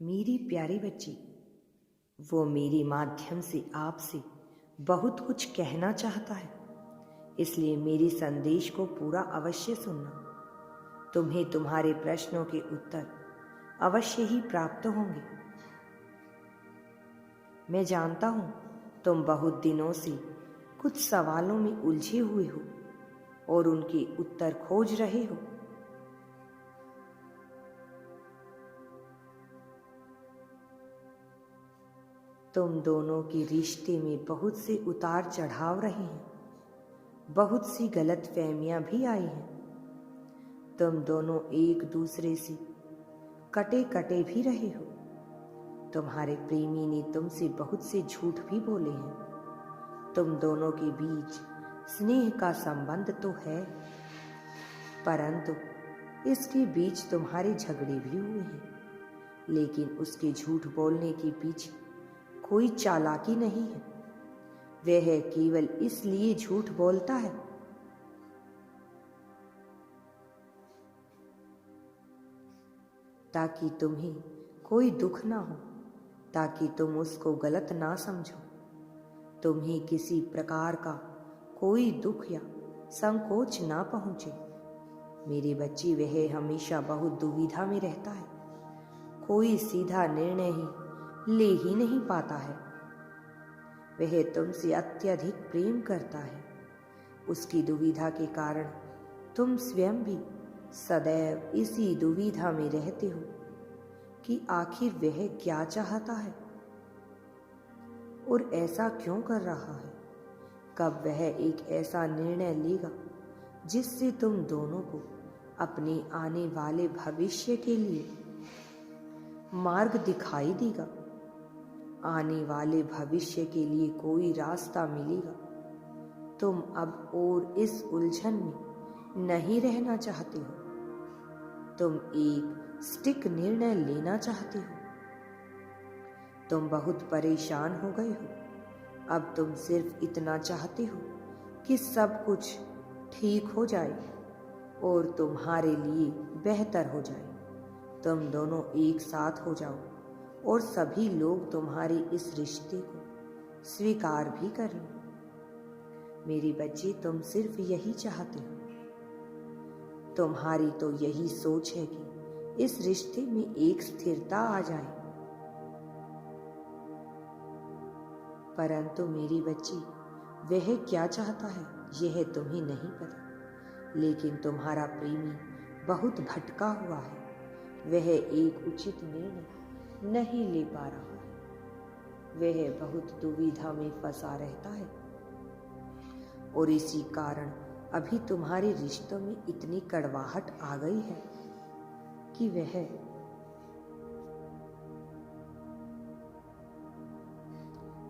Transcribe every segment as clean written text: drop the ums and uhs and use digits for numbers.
मेरी प्यारी बच्ची, वो मेरे माध्यम से आपसे बहुत कुछ कहना चाहता है, इसलिए मेरे संदेश को पूरा अवश्य सुनना। तुम्हें तुम्हारे प्रश्नों के उत्तर अवश्य ही प्राप्त होंगे। मैं जानता हूँ तुम बहुत दिनों से कुछ सवालों में उलझे हुए हो और उनके उत्तर खोज रहे हो। तुम दोनों के रिश्ते में बहुत से उतार चढ़ाव रहे हैं, बहुत सी गलतफहमियां भी आई हैं। तुम दोनों एक दूसरे से कटे कटे भी रहे हो। तुम्हारे प्रेमी ने तुमसे बहुत से झूठ भी बोले हैं। तुम दोनों के बीच स्नेह का संबंध तो है, परंतु इसके बीच तुम्हारे झगड़े भी हुए हैं। लेकिन उसके झूठ बोलने के पीछे कोई चालाकी नहीं है। वह केवल इसलिए झूठ बोलता है ताकि तुम्हें कोई दुख ना हो, ताकि तुम उसको गलत ना समझो। तुम्हें किसी प्रकार का कोई दुख या संकोच ना पहुंचे। मेरे बच्चे, वह हमेशा बहुत दुविधा में रहता है। कोई सीधा निर्णय ले ही नहीं पाता है। वह तुमसे अत्यधिक प्रेम करता है। उसकी दुविधा के कारण तुम स्वयं भी सदैव इसी दुविधा में रहते हो कि आखिर वह क्या चाहता है और ऐसा क्यों कर रहा है। कब वह एक ऐसा निर्णय लेगा जिससे तुम दोनों को अपने आने वाले भविष्य के लिए मार्ग दिखाई देगा, आने वाले भविष्य के लिए कोई रास्ता मिलेगा। तुम अब और इस उलझन में नहीं रहना चाहते हो। तुम एक सटीक निर्णय लेना चाहते हो। तुम बहुत परेशान हो गए हो। अब तुम सिर्फ इतना चाहते हो कि सब कुछ ठीक हो जाए और तुम्हारे लिए बेहतर हो जाए। तुम दोनों एक साथ हो जाओ और सभी लोग तुम्हारे इस रिश्ते को स्वीकार भी कर लो। मेरी बच्ची, तुम सिर्फ यही चाहते हो। तुम्हारी तो यही सोच है कि इस रिश्ते में एक स्थिरता आ जाए, परंतु मेरी बच्ची, वह क्या चाहता है यह तुम्हें नहीं पता। लेकिन तुम्हारा प्रेमी बहुत भटका हुआ है। वह एक उचित निर्णय नहीं ले पा रहा है। वह बहुत दुविधा में फंसा रहता है और इसी कारण अभी तुम्हारे रिश्तों में इतनी कड़वाहट आ गई है कि वह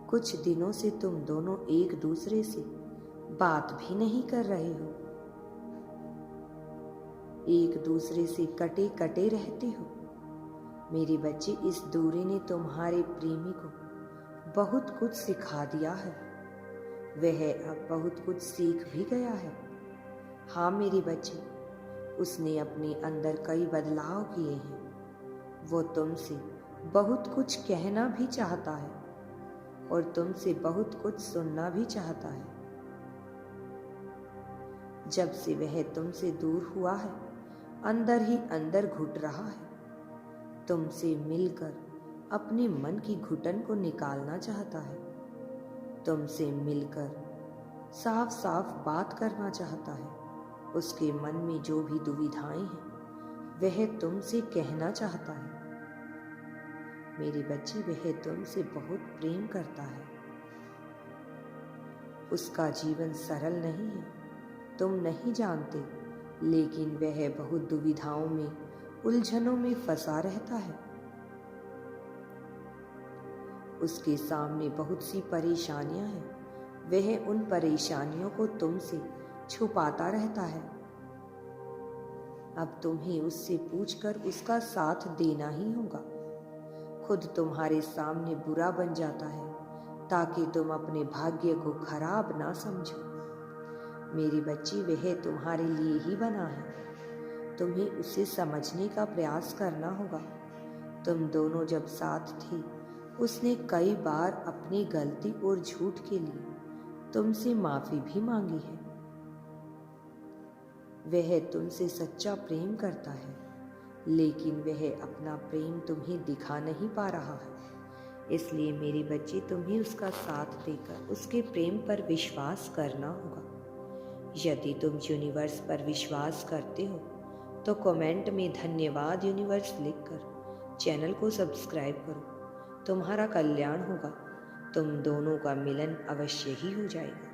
कुछ दिनों से तुम दोनों एक दूसरे से बात भी नहीं कर रहे हो। एक दूसरे से कटे कटे रहते हो। मेरे बच्चे, इस दूरी ने तुम्हारे प्रेमी को बहुत कुछ सिखा दिया है। वह अब बहुत कुछ सीख भी गया है। हाँ मेरे बच्चे, उसने अपने अंदर कई बदलाव किए हैं। वो तुमसे बहुत कुछ कहना भी चाहता है और तुमसे बहुत कुछ सुनना भी चाहता है। जब से वह तुमसे दूर हुआ है, अंदर ही अंदर घुट रहा है। तुमसे मिलकर अपने मन की घुटन को निकालना चाहता है। तुमसे मिलकर साफ साफ बात करना चाहता है। उसके मन में जो भी दुविधाएं हैं वह तुमसे कहना चाहता है। मेरी बच्ची, वह तुमसे बहुत प्रेम करता है। उसका जीवन सरल नहीं है, तुम नहीं जानते, लेकिन वह बहुत दुविधाओं में, उलझनों में फंसा रहता है। उसके सामने बहुत सी परेशानियां हैं। वह उन परेशानियों को तुमसे छुपाता रहता है। अब तुम्हें उससे पूछकर उसका साथ देना ही होगा। खुद तुम्हारे सामने बुरा बन जाता है ताकि तुम अपने भाग्य को खराब ना समझो। मेरी बच्ची, वह तुम्हारे लिए ही बना है। तुम्हें उसे समझने का प्रयास करना होगा। तुम दोनों जब साथ थे, उसने कई बार अपनी गलती और झूठ के लिए तुमसे माफी भी मांगी है। वह तुमसे सच्चा प्रेम करता है, लेकिन वह अपना प्रेम तुम्हें दिखा नहीं पा रहा है। इसलिए मेरे बच्चे, तुम्हें उसका साथ देकर उसके प्रेम पर विश्वास करना होगा। यदि तुम यूनिवर्स पर विश्वास करते हो तो कमेंट में धन्यवाद यूनिवर्स लिखकर चैनल को सब्सक्राइब करो। तुम्हारा कल्याण होगा। तुम दोनों का मिलन अवश्य ही हो जाएगा।